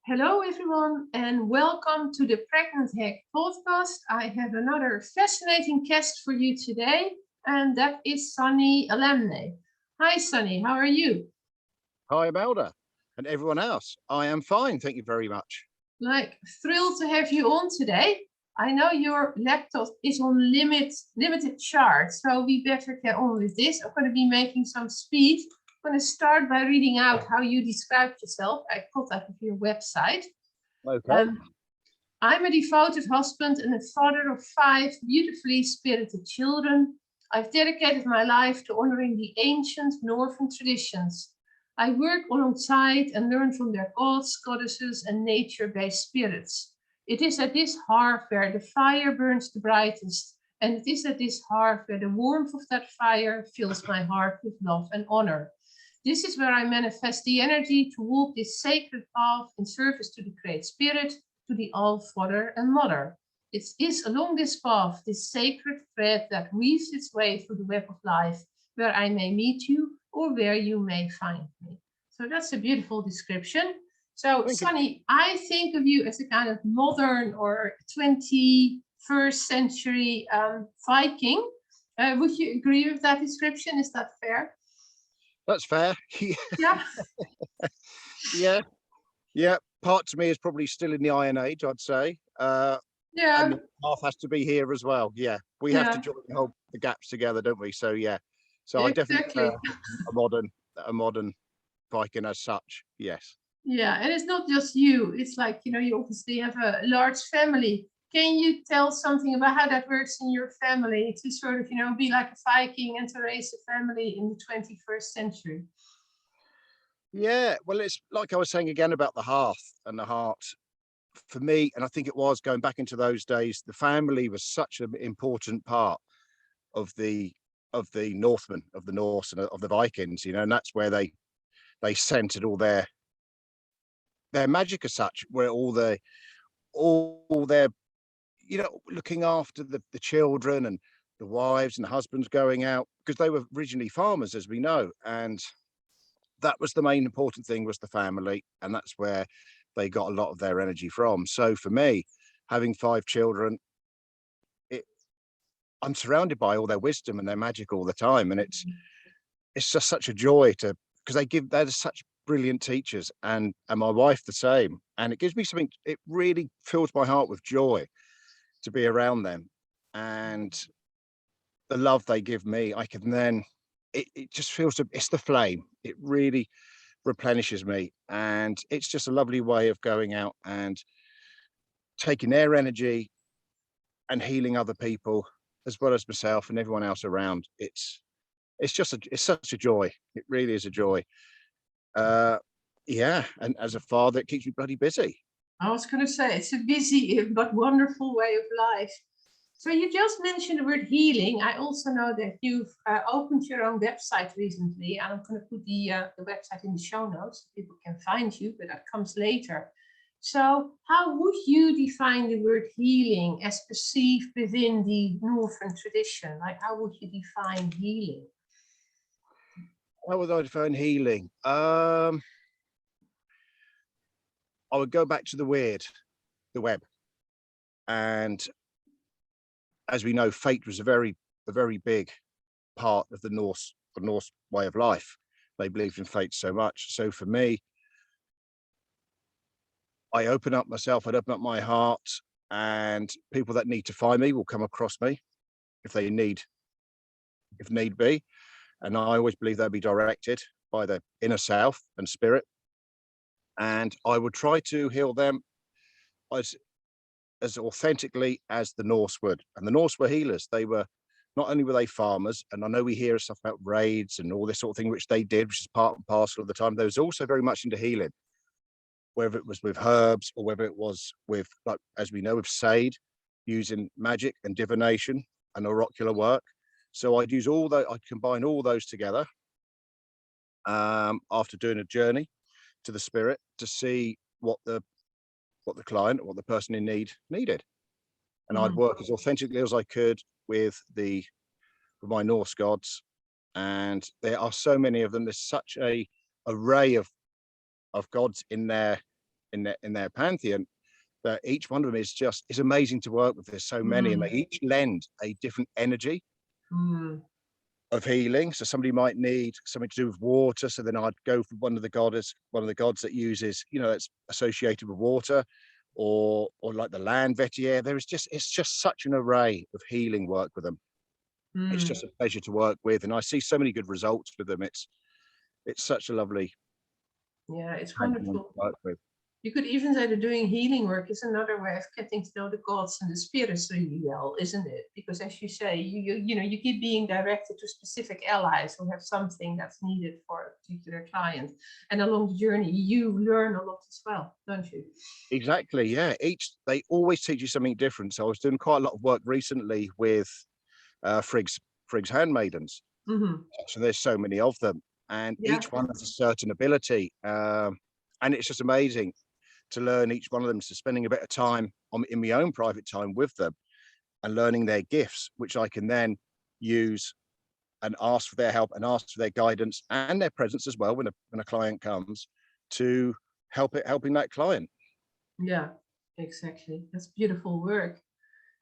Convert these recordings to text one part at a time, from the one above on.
Hello, everyone, and welcome to the Pregnant Hack podcast. I have another fascinating guest for you today, and that is Sunni Alemneh. Hi, Sunny, how are you? Hi, Imelda, and everyone else. I am fine, thank you very much. Like, thrilled to have you on today. I know your laptop is on limited charge, so we better get on with this. I'm going to be making some speed. I'm going to start by reading out how you described yourself. I got that of your website. Okay. Um, I'm a devoted husband and a father of five beautifully spirited children. I've dedicated my life to honoring the ancient Northern traditions. I work alongside and learn from their gods, goddesses, and nature based spirits. It is at this hearth where the fire burns the brightest, and it is at this hearth where the warmth of that fire fills my heart with love and honor. This is where I manifest the energy to walk this sacred path in service to the Great Spirit, to the Allfather and Mother. It is along this path, this sacred thread that weaves its way through the web of life, where I may meet you or where you may find me. So that's a beautiful description. So, Thank you. Sunny, I think of you as a kind of modern or 21st century Viking. Would you agree with that description? Is that fair? That's fair. Yeah. Yeah, yeah. Part to me is probably still in the Iron Age, I'd say. And Yeah. the half has to be here as well. Yeah, we have to Yeah. join the gaps together, don't we? So yeah. So I definitely Exactly. a modern Viking as such. Yes. Yeah, and it's not just you. It's like, you obviously have a large family. Can you tell something about how that works in your family to sort of, be like a Viking and to raise a family in the 21st century? Yeah. Well, it's like I was saying again about the hearth and the heart. For me, and I think it was going back into those days, the family was such an important part of the Northmen, of the Norse, and of the Vikings, and that's where they centered all their magic as such, where all their looking after the children and the wives and the husbands going out, because they were originally farmers, as we know, and that was the main important thing, was the family, and that's where they got a lot of their energy from. So for me, having five children, it, I'm surrounded by all their wisdom and their magic all the time, and it's just such a joy to, because they're such brilliant teachers, and my wife the same, and it gives me something. It really fills my heart with joy to be around them, and the love they give me. I can then it just feels, it's the flame. It really replenishes me, and it's just a lovely way of going out and taking their energy and healing other people as well as myself and everyone else around. It's such a joy. It really is a joy. Uh, yeah, and as a father, it keeps me bloody busy. I was going to say it's a busy but wonderful way of life. So you just mentioned the word healing. I also know that you've opened your own website recently, and I'm going to put the website in the show notes so people can find you, but that comes later. So how would you define the word healing as perceived within the Northern tradition? Like, how would you define healing? How would I define healing? I would go back to the web, and as we know, fate was a very big part of the Norse way of life. They believed in fate so much. So for me, I open up myself, I'd open up my heart, and people that need to find me will come across me if if need be. And I always believe they'll be directed by the inner self and spirit. And I would try to heal them as as authentically as the Norse would. And the Norse were healers. They were, not only were they farmers, and I know we hear stuff about raids and all this sort of thing, which they did, which is part and parcel of the time. They was also very much into healing, whether it was with herbs or whether it was with, like as we know, with sage, using magic and divination and oracular work. So I'd combine all those together, after doing a journey to the spirit, to see what the client, what the person in need needed. And I'd Mhm. work as authentically as I could with my Norse gods. And there are so many of them. There's such a array of gods in there in their pantheon, that each one of them is amazing to work with. There's so many, and they each lend a different energy of healing. So somebody might need something to do with water, so then I'd go for one of the gods that uses, that's associated with water, or like the land vetier. It's just such an array of healing work with them. It's just a pleasure to work with, and I see so many good results with them. It's such a lovely it's pantheon wonderful. to work with. You could even say that doing healing work is another way of getting to know the gods and the spirits really well, isn't it? Because as you say, you keep being directed to specific allies who have something that's needed for a particular client. And along the journey, you learn a lot as well, don't you? Exactly, yeah. They always teach you something different. So I was doing quite a lot of work recently with Frigg's handmaidens. So there's so many of them, and each one has a certain ability. And it's just amazing to learn each one of them. So spending a bit of time in my own private time with them and learning their gifts, which I can then use and ask for their help and ask for their guidance and their presence as well when a client comes, to helping that client. Yeah, exactly. That's beautiful work.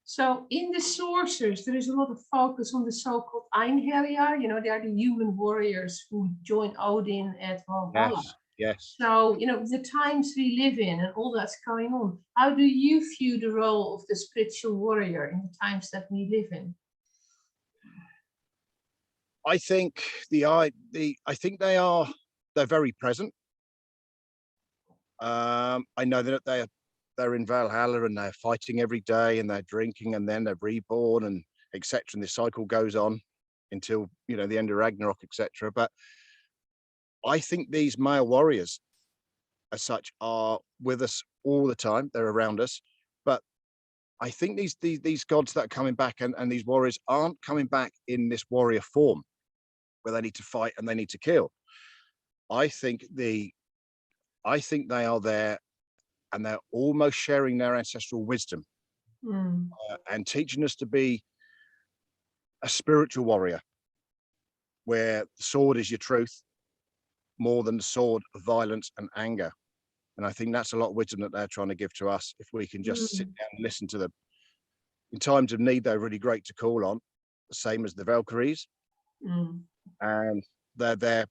So in the sources, there is a lot of focus on the so-called Einherjar. They are the human warriors who join Odin at Valhalla. Yes. So, the times we live in and all that's going on, how do you view the role of the spiritual warrior in the times that we live in? I think they're very present. I know that they're in Valhalla and they're fighting every day and they're drinking and then they're reborn and etc. And this cycle goes on until the end of Ragnarok, etc. But I think these male warriors, as such, are with us all the time. They're around us, but I think these gods that are coming back and these warriors aren't coming back in this warrior form where they need to fight and they need to kill. I think they are there and they're almost sharing their ancestral wisdom and teaching us to be a spiritual warrior, where the sword is your truth more than the sword of violence and anger. And I think that's a lot of wisdom that they're trying to give to us if we can just sit down and listen to them. In times of need, they're really great to call on, the same as the Valkyries. And they're there.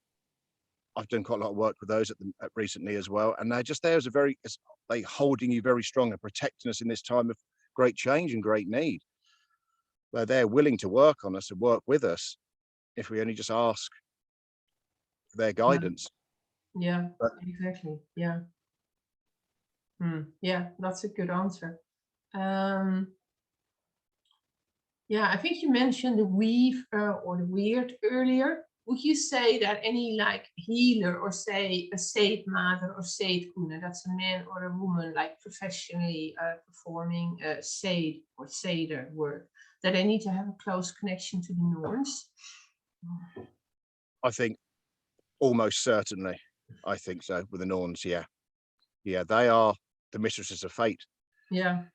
I've done quite a lot of work with those recently as well, and they're just there as they holding you very strong and protecting us in this time of great change and great need. They're willing to work on us and work with us if we only just ask for their guidance. Exactly. That's a good answer. I think you mentioned the weave or the weird earlier. Would you say that any healer, or say a Seed Mother or Seed Kuna, that's a man or a woman professionally performing Seed or Seder work, that they need to have a close connection to the Norns? I think almost certainly. I think so with the Norns. Yeah, they are the mistresses of fate. Yeah. As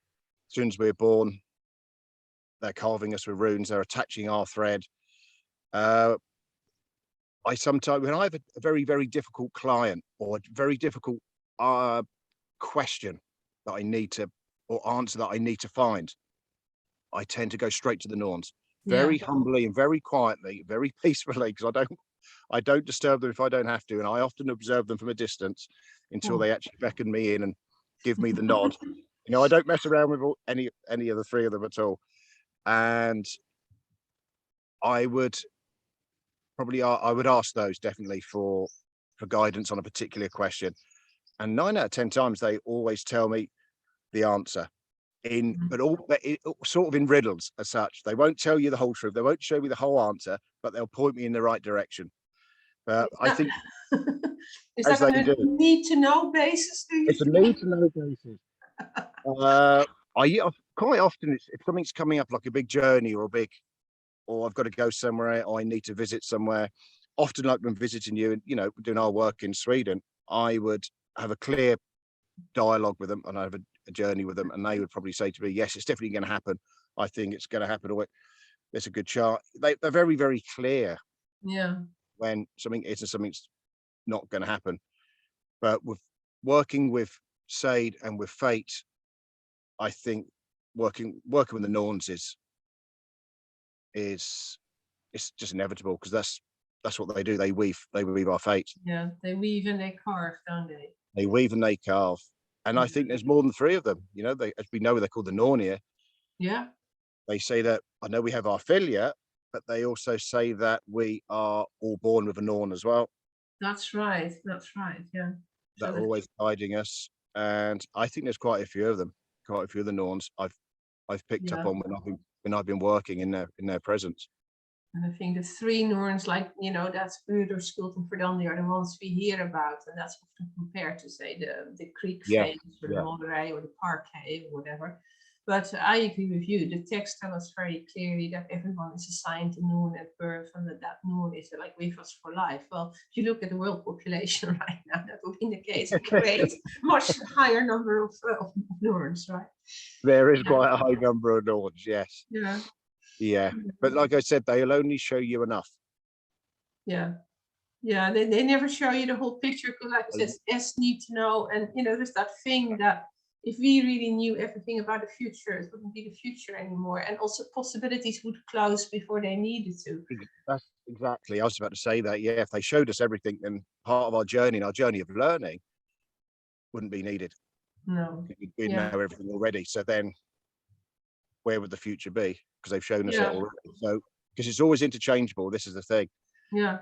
soon as we're born, they're carving us with runes. They're attaching our thread. I sometimes, when I have a very, very difficult client or a very difficult question that I need to, or answer that I need to find, I tend to go straight to the Norns, very humbly and very quietly, very peacefully, because I don't disturb them if I don't have to, and I often observe them from a distance until they actually beckon me in and give me the nod. I don't mess around with any of the three of them at all, and I would ask those definitely for guidance on a particular question, and 9 out of 10 times they always tell me the answer but sort of in riddles as such. They won't tell you the whole truth. They won't show me the whole answer, but they'll point me in the right direction. I think is that on a need to know basis? It's a need to know basis. Quite often if something's coming up like a big journey or I've got to go somewhere, or I need to visit somewhere, often like when visiting you and doing our work in Sweden, I would have a clear dialogue with them and I have a journey with them, and they would probably say to me, yes, it's definitely going to happen. I think it's going to happen, or there's a good chance. They're very, very clear when something is and something's not going to happen. But with working with Sade and with fate, I think working with the Norns is it's just inevitable, because that's what they do. They weave our fate. Yeah, they weave and they carve, don't they? They weave and they carve. And I think there's more than three of them. You know, as we know, they're called the Nornia. Yeah, They say that, I know we have our filia, but they also say that we are all born with a Norn as well, that's right. That's right. Yeah. that So are that, always guiding us. And I think there's quite a few of them, quite a few of the Norns I've picked up yeah. on when I've been working in their presence. And I think the three Norns, like, that's Urdur, Skuld, and Verdandi are the ones we hear about. And that's often compared to, say, the Creek Yeah, Fays or the yeah. Monterey or the Parquet or whatever. But I agree with you. The text tells us very clearly that everyone is assigned a Noon at birth, and that Noon is like with us for life. Well, if you look at the world population right now, that would indicate a great, much higher number of Noons, right? There is Yeah. quite a high number of Norns, yes. Yeah. Yeah. But like I said, they'll only show you enough. Yeah. Yeah, they never show you the whole picture, because like I said, S need to know. And there's that thing that if we really knew everything about the future, it wouldn't be the future anymore. And also possibilities would close before they needed to. That's exactly. I was about to say that. Yeah, if they showed us everything, then part of our journey and our journey of learning wouldn't be needed. No. We'd Yeah. know everything already. So then where would the future be? Because they've shown us it Yeah. already. So, because it's always interchangeable. This is the thing. Yeah.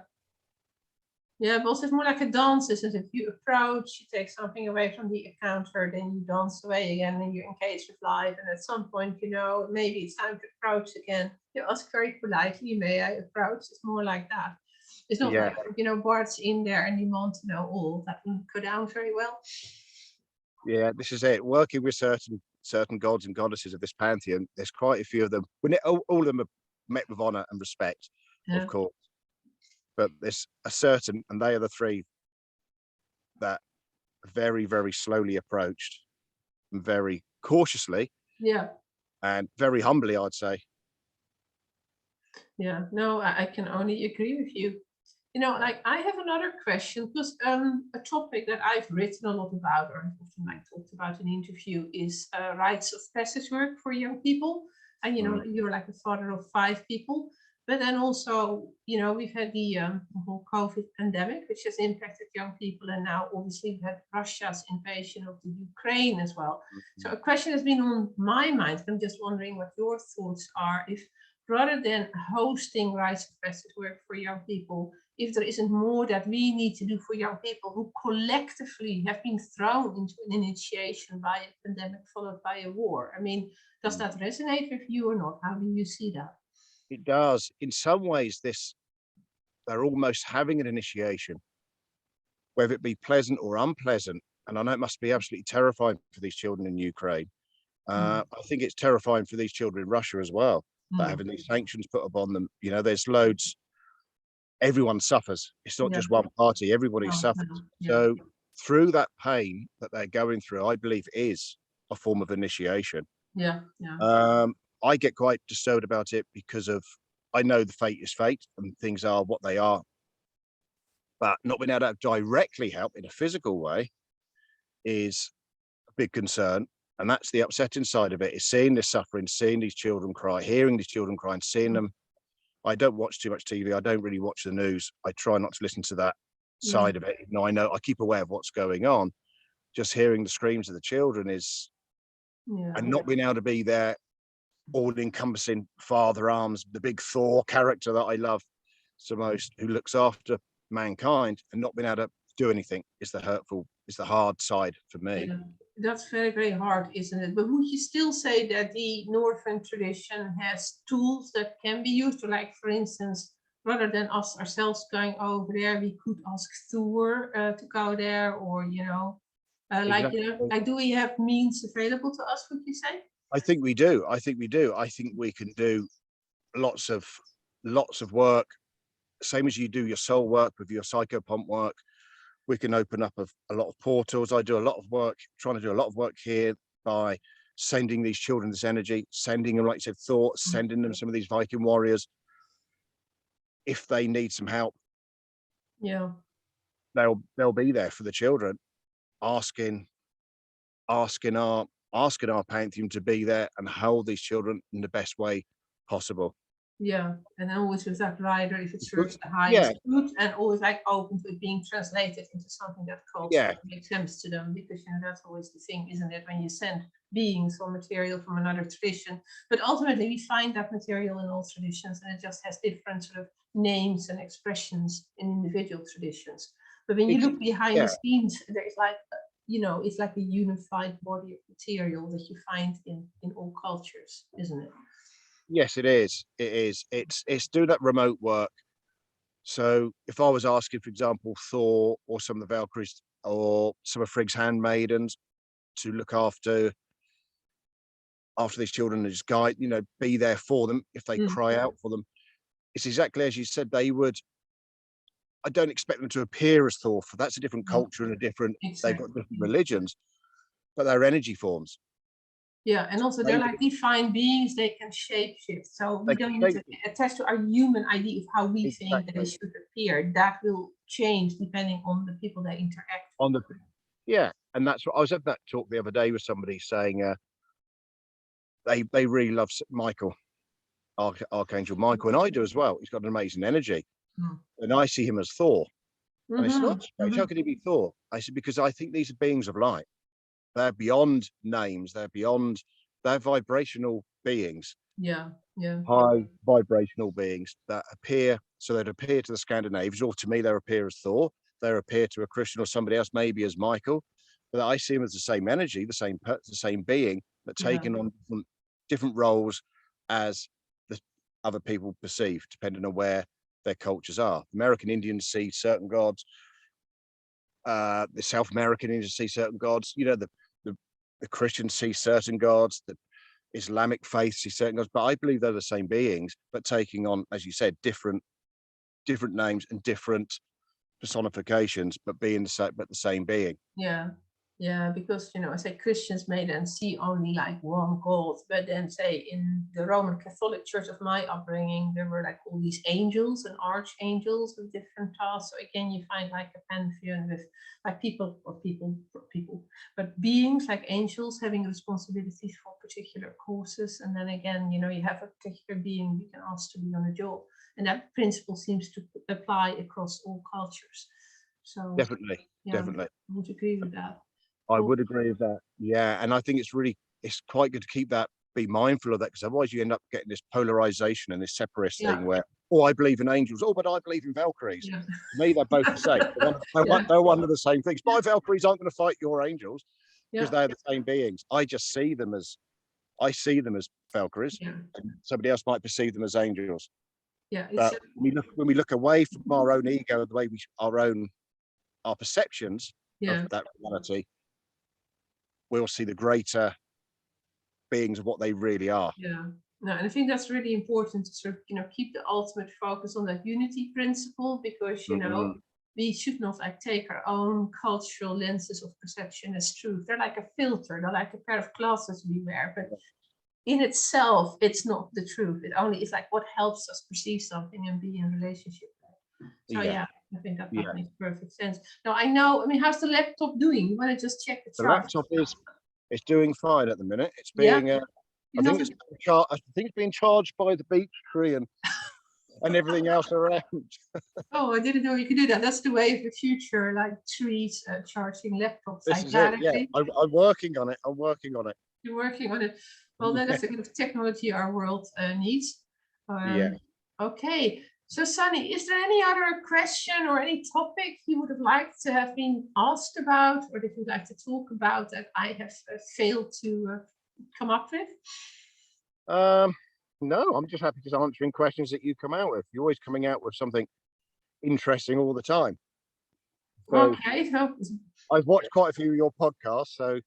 Yeah, but also it's more like a dance, isn't it? You approach, you take something away from the encounter, then you dance away again, and you engage with life. And at some point, maybe it's time to approach again. You ask very politely, may I approach? It's more like that. It's not Yeah. like, Bart's in there and you want to know all. That wouldn't go down very well. Yeah, this is it. Working with certain gods and goddesses of this pantheon, there's quite a few of them. All of them are met with honor and respect, Yeah. of course. But there's a certain, and they are the three that very, very slowly approached, and very cautiously, Yeah. and very humbly, I'd say. Yeah. No, I can only agree with you. Like I have another question, because a topic that I've written a lot about, or I've often talked about in interview, is rites of passage work for young people. And you're like the father of 5 people, but then also we've had the whole COVID pandemic, which has impacted young people, and now obviously we've had Russia's invasion of the Ukraine as well. So a question has been on my mind. I'm just wondering what your thoughts are, if rather than hosting rites of passage work for young people, if there isn't more that we need to do for young people who collectively have been thrown into an initiation by a pandemic followed by a war. I mean, does that resonate with you or not? How do you see that? It does. In some ways, they're almost having an initiation, whether it be pleasant or unpleasant. And I know it must be absolutely terrifying for these children in Ukraine. I think it's terrifying for these children in Russia as well, that having these sanctions put upon them. There's loads. Everyone suffers. It's not just one party. Everybody suffers. So through that pain that they're going through, I believe is a form of initiation. Yeah. I get quite disturbed about it because I know the fate is fate and things are what they are, but not being able to directly help in a physical way is a big concern. And that's the upsetting side of it, is seeing this suffering, seeing these children cry, hearing these children cry, and seeing them. I don't watch too much TV. I don't really watch the news. I try not to listen to that side of it. I know I keep aware of what's going on. Just hearing the screams of the children and not being able to be there, all-encompassing father arms, the big Thor character that I love so most, who looks after mankind, and not being able to do anything is the hard side for me. Yeah. That's very, very hard, isn't it? But would you still say that the Northern tradition has tools that can be used? Or like, for instance, rather than us ourselves going over there, we could ask Thor to go there, or, do we have means available to us, would you say? I think we do. I think we can do lots of work, same as you do your soul work with your psychopomp work. We can open up a lot of portals. I do a lot of work, trying to do a lot of work here by sending these children this energy, sending them, like you said, thoughts, sending them some of these Viking warriors. If they need some help, they'll be there for the children, asking asking our pantheon to be there and hold these children in the best way possible. Yeah, and then always with that rider, if it serves the Yeah, highest good, and always like open to it being translated into something that yeah, culturally makes sense to them, because that's always the thing, isn't it? When you send beings or material from another tradition, but ultimately we find that material in all traditions, and it just has different sort of names and expressions in individual traditions. But when you look behind the yeah. scenes, there's like it's like a unified body of material that you find in all cultures, isn't it? Yes, it is. It is. It's doing that remote work. So if I was asking, for example, Thor or some of the Valkyries or some of Frigg's handmaidens to look after these children and just guide, be there for them if they cry out for them. It's exactly as you said, I don't expect them to appear as Thor, for that's a different culture and they've got different religions, but they're energy forms. Yeah, and also they're like defined beings, they can shapeshift. So we don't need to attach to our human idea of how we think that they should appear. That will change depending on the people they interact with. Yeah, and that's what I was at that talk the other day with somebody saying they really love Michael, Archangel Michael, and I do as well. He's got an amazing energy. And I see him as Thor. And I said, oh, how could he be Thor? I said, because I think these are beings of light. They're beyond names. They're vibrational beings. Yeah. High vibrational beings that appear. So they'd appear to the Scandinavians, or to me, they appear as Thor. They appear to a Christian or somebody else, maybe as Michael. But I see them as the same energy, the same being, but taking on different roles as the other people perceive, depending on where their cultures are. American Indians see certain gods. The South American Indians see certain gods. The Christians see certain gods. The Islamic faith see certain gods. But I believe they're the same beings, but taking on, as you said, different names and different personifications, but being the same being. Yeah, because I say Christians may then see only like one God, but then say in the Roman Catholic Church of my upbringing, there were like all these angels and archangels with different tasks. So again, you find like a pantheon with like people, but beings like angels having responsibilities for particular courses. And then again, you have a particular being you can ask to be on a job. And that principle seems to apply across all cultures. So Definitely. I would agree with that. I would agree with that. Yeah. And I think it's quite good to be mindful of that, because otherwise you end up getting this polarization and this separatist thing where, I believe in angels, but I believe in Valkyries. To me, they're both the same. They're one of the same things. My Valkyries aren't going to fight your angels because they're the same beings. I see them as Valkyries, and somebody else might perceive them as angels. But when we look away from our own ego, the way our perceptions of that reality, we'll see the greater beings of what they really are. No, and I think that's really important to sort of keep the ultimate focus on that unity principle, because we should not like take our own cultural lenses of perception as truth. They're like a filter, they're like a pair of glasses we wear, but in itself it's not the truth. It only is like what helps us perceive something and be in relationship. So I think that makes perfect sense. Now I mean, how's the laptop doing? You want to just check the chart? The laptop is doing fine at the minute. It's being I think it's being charged by the beech tree and everything else around. Oh, I didn't know you could do that. That's the way of the future, like trees charging laptops. This is it. Yeah, I'm working on it. You're working on it. Well, that's the kind of technology our world needs. Okay. So, Sunny, is there any other question or any topic you would have liked to have been asked about, or that you'd like to talk about that I have failed to come up with? No, I'm just happy just answering questions that you come out with. You're always coming out with something interesting all the time. So okay. So I've watched quite a few of your podcasts, so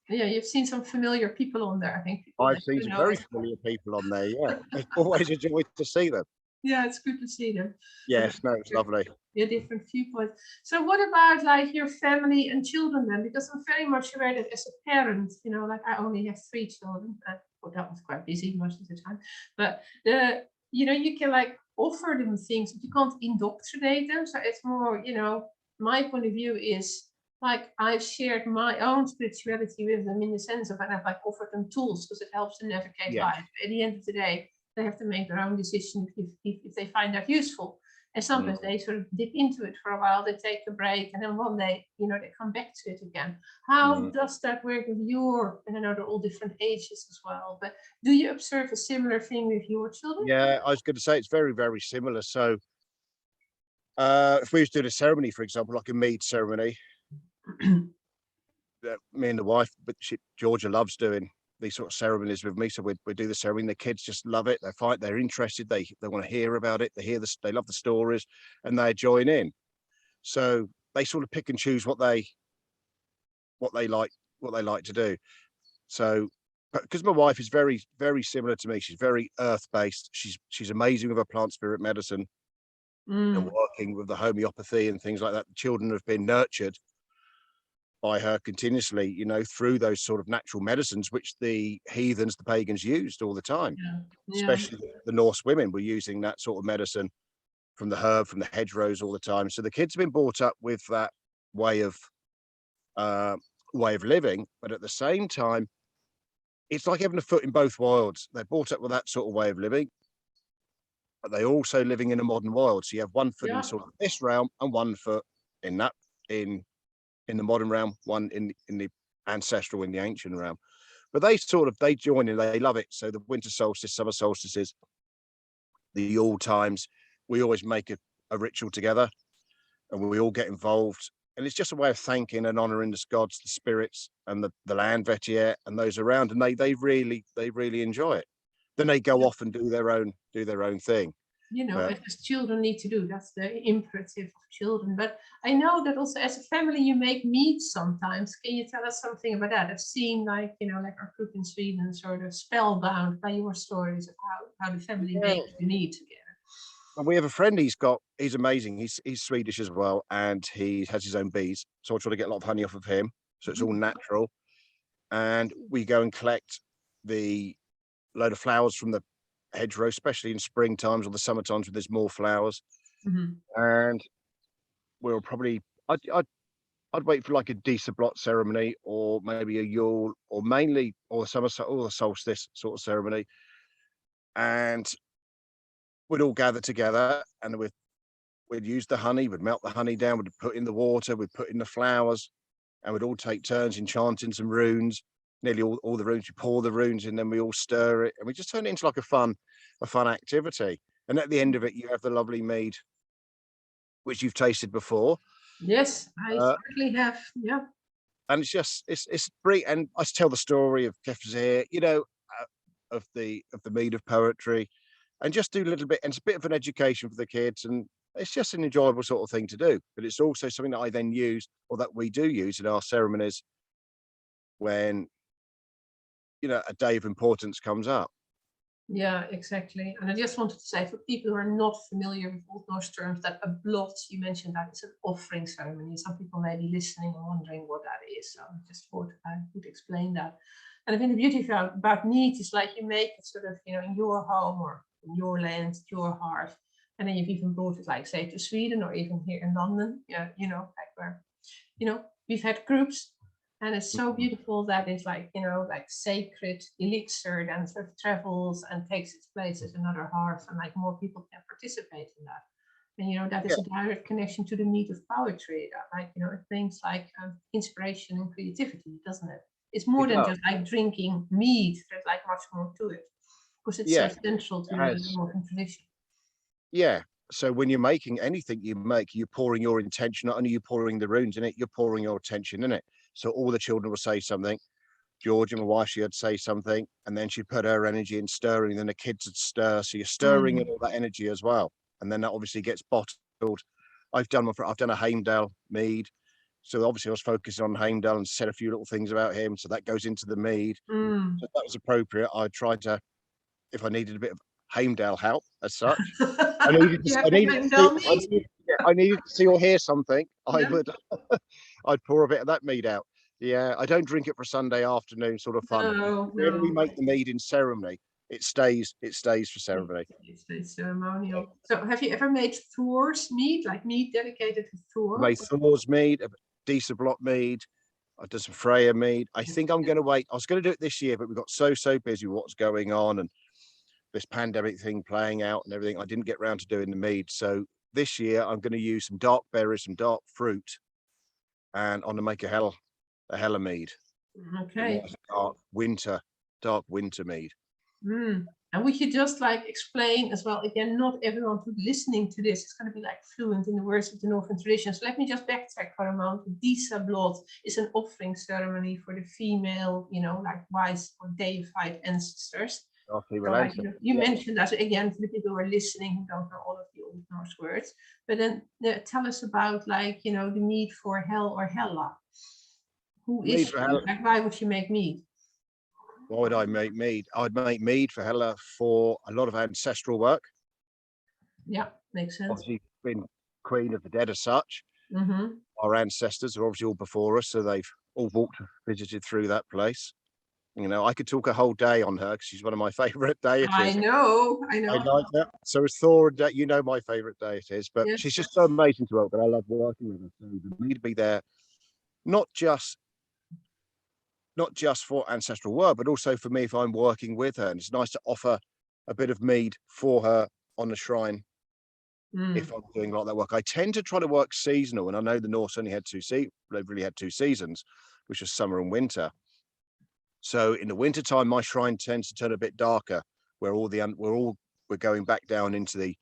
yeah, you've seen some familiar people on there. I think I've seen some very familiar people on there. Yeah, it's always a joy to see them. Yeah, it's good to see them. Yes, no, it's lovely. Yeah, different viewpoints. So what about like your family and children then? Because I'm very much aware that as a parent, like I only have 3 children. Well, that was quite busy most of the time. But you can like offer them things, but you can't indoctrinate them. So it's more, my point of view is like I've shared my own spirituality with them in the sense of I've like offered them tools because it helps them navigate Yeah. life. At the end of the day, they have to make their own decision if they find that useful. And sometimes they sort of dip into it for a while, they take a break, and then one day, they come back to it again. How does that work with and I know they're all different ages as well, but do you observe a similar thing with your children? Yeah, I was going to say it's very, very similar. So if we was doing a ceremony, for example, like a mead ceremony, me and the wife, but Georgia loves doing these sort of ceremonies with me. So we do the ceremony. The kids just love it. They're interested. They want to hear about it. They love the stories, and they join in. So they sort of pick and choose what they like to do. So because my wife is very, very similar to me, she's very earth based. She's amazing with her plant spirit medicine and working with the homeopathy and things like that. The children have been nurtured by her continuously, through those sort of natural medicines, which the heathens, the pagans used all the time. Yeah. Especially the Norse women were using that sort of medicine from the herb, from the hedgerows all the time. So the kids have been brought up with that way of living, but at the same time, it's like having a foot in both worlds. They're brought up with that sort of way of living, but they're also living in a modern world. So you have one foot in sort of this realm and one foot in that in the modern realm, one in the ancestral, in the ancient realm. But they join and they love it. So the winter solstice, summer solstices, the Yule times, we always make a ritual together, and we all get involved. And it's just a way of thanking and honouring the gods, the spirits, and the land vetier and those around. And they really enjoy it. Then they go off and do their own thing. As children need to do. That's the imperative of children. But I know that also as a family you make mead sometimes. Can you tell us something about that? I've seen like our group in Sweden sort of spellbound by your stories of how the family makes the mead together. And we have a friend. He's amazing. He's Swedish as well, and he has his own bees. So I try to get a lot of honey off of him. So it's all natural. And we go and collect the load of flowers from the hedgerow, especially in spring times or the summer times when there's more flowers. And we'll probably I'd wait for like a decent blot ceremony, or maybe a Yule, or mainly or the solstice sort of ceremony, and we'd all gather together and we'd use the honey, we'd melt the honey down, we'd put in the water, we'd put in the flowers, and we'd all take turns enchanting some runes. Nearly all the runes, we pour the runes in, then we all stir it, and we just turn it into like a fun activity. And at the end of it, you have the lovely mead, which you've tasted before. Yes, I certainly have. Yeah. And it's great. And I tell the story of Kefzir, of the mead of poetry, and just do a little bit. And it's a bit of an education for the kids, and it's just an enjoyable sort of thing to do. But it's also something that I then use, or that we do use in our ceremonies when a day of importance comes up. Yeah, exactly. And I just wanted to say, for people who are not familiar with Old Norse terms, that a blot, you mentioned that it's an offering ceremony. Some people may be listening and wondering what that is. So I just thought I would explain that. And I think the beauty about mead is like you make it sort of, in your home or in your land, your hearth. And then you've even brought it, like, say, to Sweden or even here in London, like where, we've had groups. And it's so beautiful that it's like, like sacred elixir that sort of travels and takes its place as another hearth, and like more people can participate in that. And that is a direct connection to the meat of poetry. That, like, it brings like inspiration and creativity, doesn't it? It's more than just like drinking mead. There's like much more to it because it's so central to the modern tradition. Yeah. So when you're making anything you're pouring your intention. Not only you pouring the runes in it, you're pouring your attention in it. So all the children will say something. Georgia, my wife, she'd say something, and then she'd put her energy in stirring, and then the kids would stir. So you're stirring in all that energy as well. And then that obviously gets bottled. I've done a Heimdall mead. So obviously I was focusing on Heimdall and said a few little things about him. So that goes into the mead. So if that was appropriate, I tried to, if I needed a bit of Heimdall help as such, I needed to see or hear something. I'd pour a bit of that mead out. Yeah, I don't drink it for Sunday afternoon sort of fun. When we make the mead in ceremony, it stays for ceremony. It stays ceremonial. So have you ever made Thor's mead, like mead dedicated to Thor? I made Thor's mead. Disa block mead. I've done some Freya mead. I think I'm going to wait. I was going to do it this year, but we got so busy with what's going on and this pandemic thing playing out and everything. I didn't get around to doing the mead. So this year I'm going to use some dark berries, some dark fruit, and I'm going to make a hella mead. Okay. Nice dark winter mead. And would you just like explain as well, again, not everyone who's listening to this is going to be like fluent in the words of the Northern tradition. So let me just backtrack for a moment. Disa blood is an offering ceremony for the female, like wise or deified ancestors. So like, you mentioned that again for the people who are listening who don't know all of the Old Norse words. But then tell us about like, the mead for Hel or Hela. Who is she? Like, why would you make mead? Why would I make mead? I'd make mead for Hela for a lot of ancestral work. Yeah, makes sense. Obviously, been queen of the dead as such. Our ancestors are obviously all before us, so they've all visited through that place. I could talk a whole day on her because she's one of my favourite deities. I know. I like that. So as Thor, my favourite deities, but yes. She's just so amazing to work with. I love working with her. So the mead to be there, not just for ancestral work, but also for me if I'm working with her. And it's nice to offer a bit of mead for her on the shrine if I'm doing a lot of that work. I tend to try to work seasonal, and I know the Norse only had they've really had 2 seasons, which was summer and winter. So in the wintertime, my shrine tends to turn a bit darker, where we're going back down into the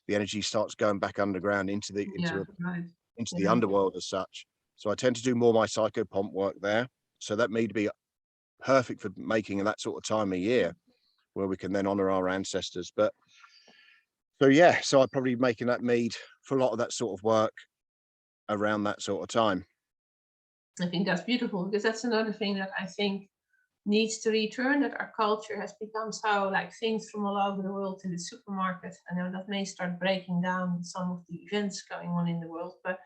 energy starts going back underground into the underworld as such. So I tend to do more of my psychopomp work there. So that may be perfect for making in that sort of time of year where we can then honor our ancestors. But so I'd probably be making that mead for a lot of that sort of work around that sort of time. I think that's beautiful, because that's another thing that I think needs to return, that our culture has become so like things from all over the world in the supermarket, and that may start breaking down some of the events going on in the world. But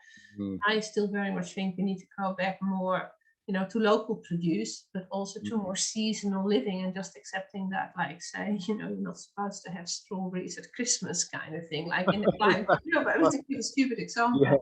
I still very much think we need to go back more to local produce, but also to more seasonal living, and just accepting that, like, say, you're not supposed to have strawberries at Christmas kind of thing, like in the climate, but it was a stupid example. Yeah.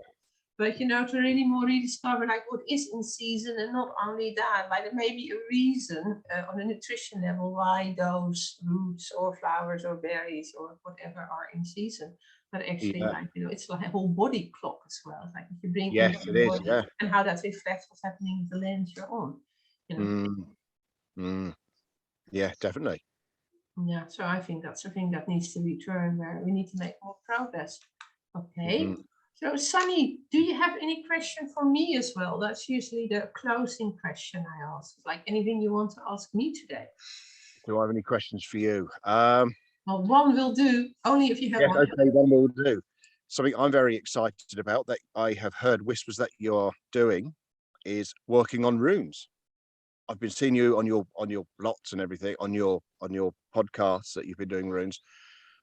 But, to really more rediscover like what is in season, and not only that, like there may be a reason on a nutrition level why those roots or flowers or berries or whatever are in season. But actually, it's like a whole body clock as well. It's like if you bring in the body, and how that reflects what's happening with the land you're on. Yeah, definitely. Yeah, so I think that's a thing that needs to return, where we need to make more progress. Okay. So Sunny, do you have any question for me as well? That's usually the closing question I ask. Like anything you want to ask me today? Do I have any questions for you? Well, one will do, only if you have one. Okay, one will do. Something I'm very excited about that I have heard whispers that you're doing is working on runes. I've been seeing you on your blots and everything, on your podcasts that you've been doing runes.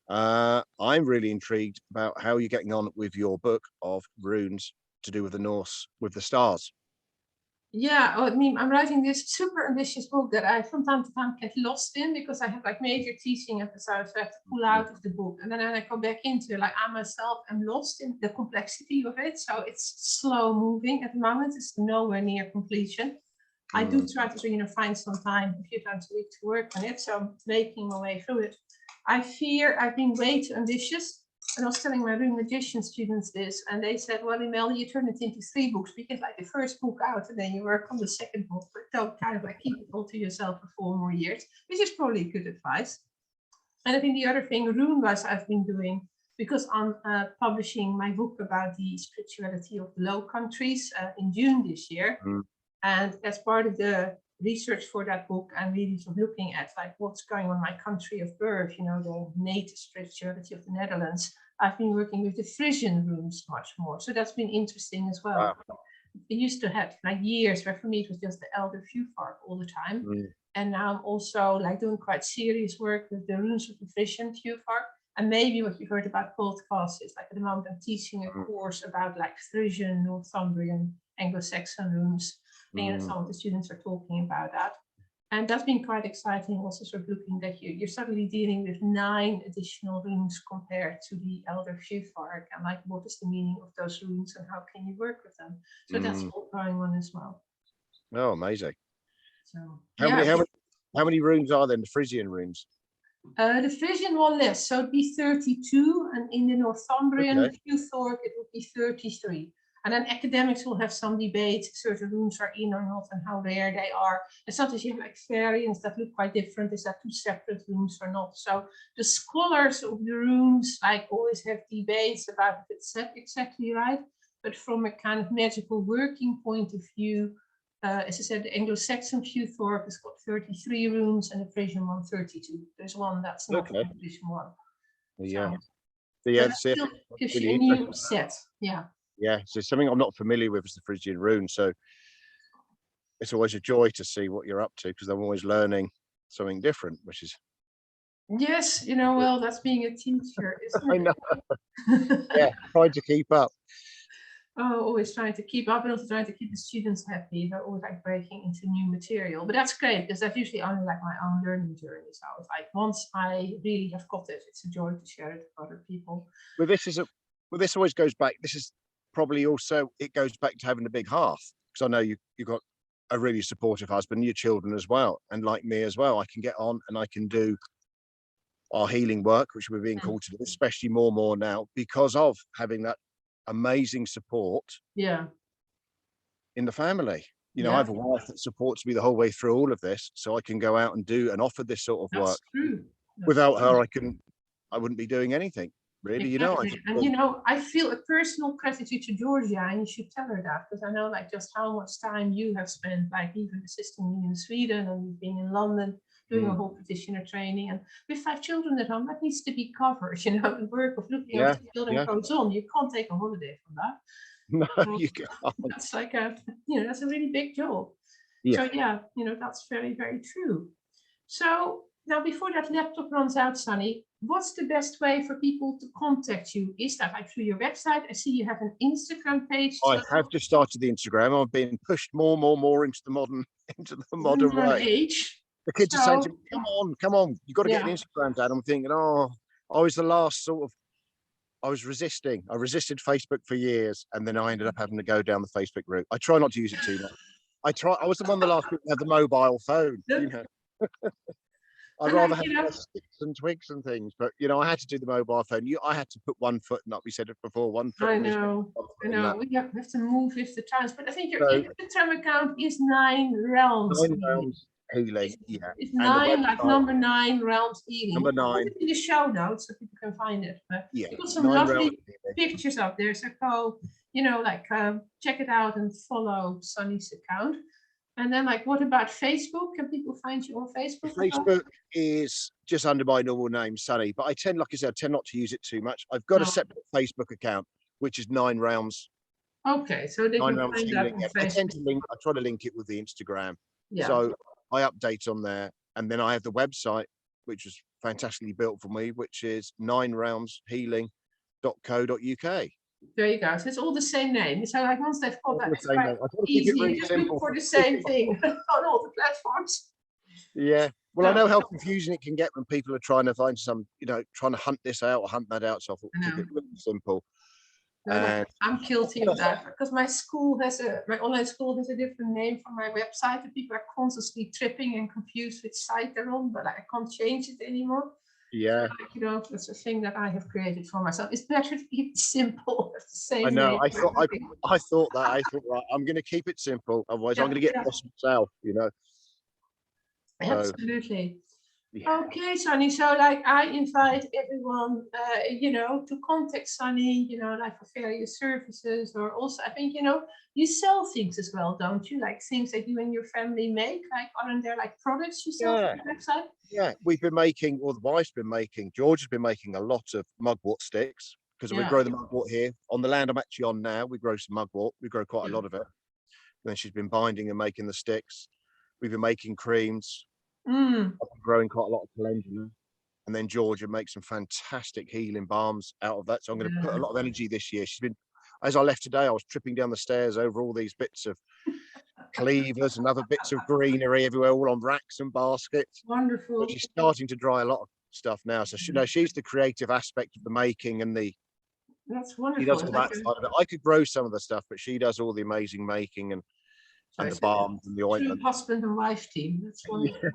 I'm really intrigued about how you're getting on with your book of runes to do with the Norse, with the stars. Yeah, I mean, I'm writing this super ambitious book that I from time to time get lost in, because I have like major teaching episodes, so I have to pull out of the book, and then I come back into like I myself am lost in the complexity of it. So it's slow moving at the moment. It's nowhere near completion. I do try to find some time, a few times a week, to work on it. So I'm making my way through it. I fear I've been way too ambitious. And I was telling my Rune Magician students this, and they said, well, Imelda, you turn it into 3 books, because like the first book out, and then you work on the second book, but don't kind of like keep it all to yourself for 4 more years, which is probably good advice. And I think the other thing rune-wise I've been doing, because I'm publishing my book about the spirituality of the Low Countries in June this year. And as part of the research for that book, I'm really sort of looking at like what's going on in my country of birth, the native spirituality of the Netherlands. I've been working with the Frisian runes much more. So that's been interesting as well. Wow. I used to have like years where for me it was just the elder Vuvark all the time. And now I'm also like doing quite serious work with the runes of the Frisian Vuvark. And maybe what you heard about podcasts is like at the moment I'm teaching a course about like Frisian, Northumbrian, Anglo-Saxon runes. And some of the students are talking about that. And that's been quite exciting, also sort of looking that you're suddenly dealing with 9 additional rooms compared to the elder Shivvark, and like what is the meaning of those rooms and how can you work with them? So that's all going on as well. Oh, amazing. So How yeah. many rooms are there in the Frisian rooms? The Frisian one less, so it'd be 32, and in the Northumbrian Futhorc it would be 33. And then academics will have some debate, certain rooms are in or not, and how rare they are. And sometimes you have like variants that look quite different. Is that 2 separate rooms or not? So the scholars of the rooms like always have debates about if it's exactly right. But from a kind of magical working point of view, as I said, the Anglo-Saxon Futhorc has got 33 rooms and the Frisian one 32. There's one that's not the Frisian one. Yeah. So that still gives you a new set. Yeah. Yeah, so something I'm not familiar with is the Frisian rune. So it's always a joy to see what you're up to, because I'm always learning something different, which is. Yes, well, that's being a teacher, isn't it? I know. Yeah, trying to keep up. Oh, always trying to keep up and also trying to keep the students happy. They're always like breaking into new material, but that's great because that's usually only like my own learning journey. So it's like once I really have got it, it's a joy to share it with other people. Well, this always goes back. This is probably also, it goes back to having a big hearth, because I know you've got a really supportive husband, your children as well, and like me as well. I can get on and I can do our healing work, which we're being called to do, especially more and more now, because of having that amazing support in the family. I have a wife that supports me the whole way through all of this, so I can go out and do and offer this sort of work. Without her, I wouldn't be doing anything, really. Exactly. I feel a personal gratitude to Georgia, and you should tell her that, because I know like just how much time you have spent, like even assisting me in Sweden and being in London, doing a whole practitioner training, and with 5 children at home, that needs to be covered. The work of looking after the children goes on. You can't take a holiday from that. No, you can't. That's like that's a really big job. Yeah. So that's very, very true. So now, before that laptop runs out, Sunny, what's the best way for people to contact you? Is that like through your website? I see you have an Instagram page. I have just started the Instagram. I'm being pushed more into the modern way. Age. The kids are saying to me, come on, you've got to get an Instagram, Dad. I'm thinking, I was the last I was resisting. I resisted Facebook for years, and then I ended up having to go down the Facebook route. I try not to use it too much. I was one of the last people to have the mobile phone, I'd rather have sticks and twigs and things, but I had to do the mobile phone. I had to put one foot, and we said it before, one foot. I know. We have to move with the times, but I think your Instagram account is 9 Realms. 9 Realms Healing, It's 9, like number 9 Realms Healing. Number 9. Put it in the show notes so people can find it. But you've got some 9 lovely pictures up there, so go, check it out and follow Sunny's account. And then, what about Facebook? Can people find you on Facebook? Facebook is just under my normal name, Sunny. But I tend not to use it too much. I've got a separate Facebook account, which is 9 Realms. Okay, so they can find that on Facebook. I try to link it with the Instagram. So I update on there. And then I have the website, which was fantastically built for me, which is 9realmshealing.co.uk. There you go. So it's all the same name. So once they've got that, it's quite easy. You just look for the same thing on all the platforms. Yeah. Well, I know how confusing it can get when people are trying to find trying to hunt this out or hunt that out. So I thought keep it really simple. I'm guilty of that because my online school has a different name for my website, and people are constantly tripping and confused which site they're on, but I can't change it anymore. Yeah. So, that's a thing that I have created for myself. It's better to keep it simple. It's the same. I know. I thought right, I'm going to keep it simple. Otherwise, I'm going to get lost myself. Absolutely. Okay, Sunny. So, I invite everyone, to contact Sunny, for various services, or also, I think, you sell things as well, don't you? Like things that you and your family make. Aren't there products you sell on your website? Yeah, we've been making, or the wife's been making, George has been making a lot of mugwort sticks, because we grow the mugwort here on the land I'm actually on now. We grow some mugwort. We grow quite a lot of it. And then she's been binding and making the sticks. We've been making creams. I've been growing quite a lot of calendula, and then Georgia makes some fantastic healing balms out of that. So I'm going to put a lot of energy this year. She's been, as I left today, I was tripping down the stairs over all these bits of cleavers and other bits of greenery everywhere, all on racks and baskets. Wonderful. But she's starting to dry a lot of stuff now. So she's the creative aspect of the making and That's she wonderful. does all that side of it. I could grow some of the stuff, but she does all the amazing making and the balms and the True ointment. husband and wife team. That's wonderful.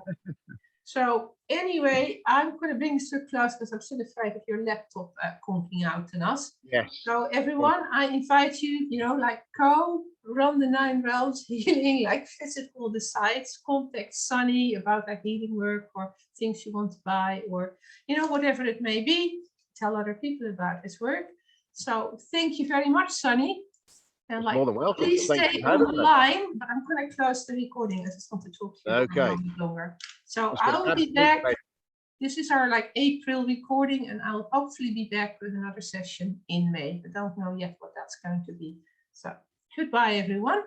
So anyway, I'm going to bring this to a close because I'm still afraid of your laptop conking out on us. Yes. So everyone, I invite you, like go run the 9 realms healing, like visit all the sites, contact Sunny about that healing work or things you want to buy or, whatever it may be. Tell other people about this work. So thank you very much, Sunny. And more than welcome. please Thank stay you on the line, but I'm going to close the recording. I just want to talk to you for a moment longer. So I will be back. This is our April recording, and I'll hopefully be back with another session in May. I don't know yet what that's going to be. So goodbye, everyone.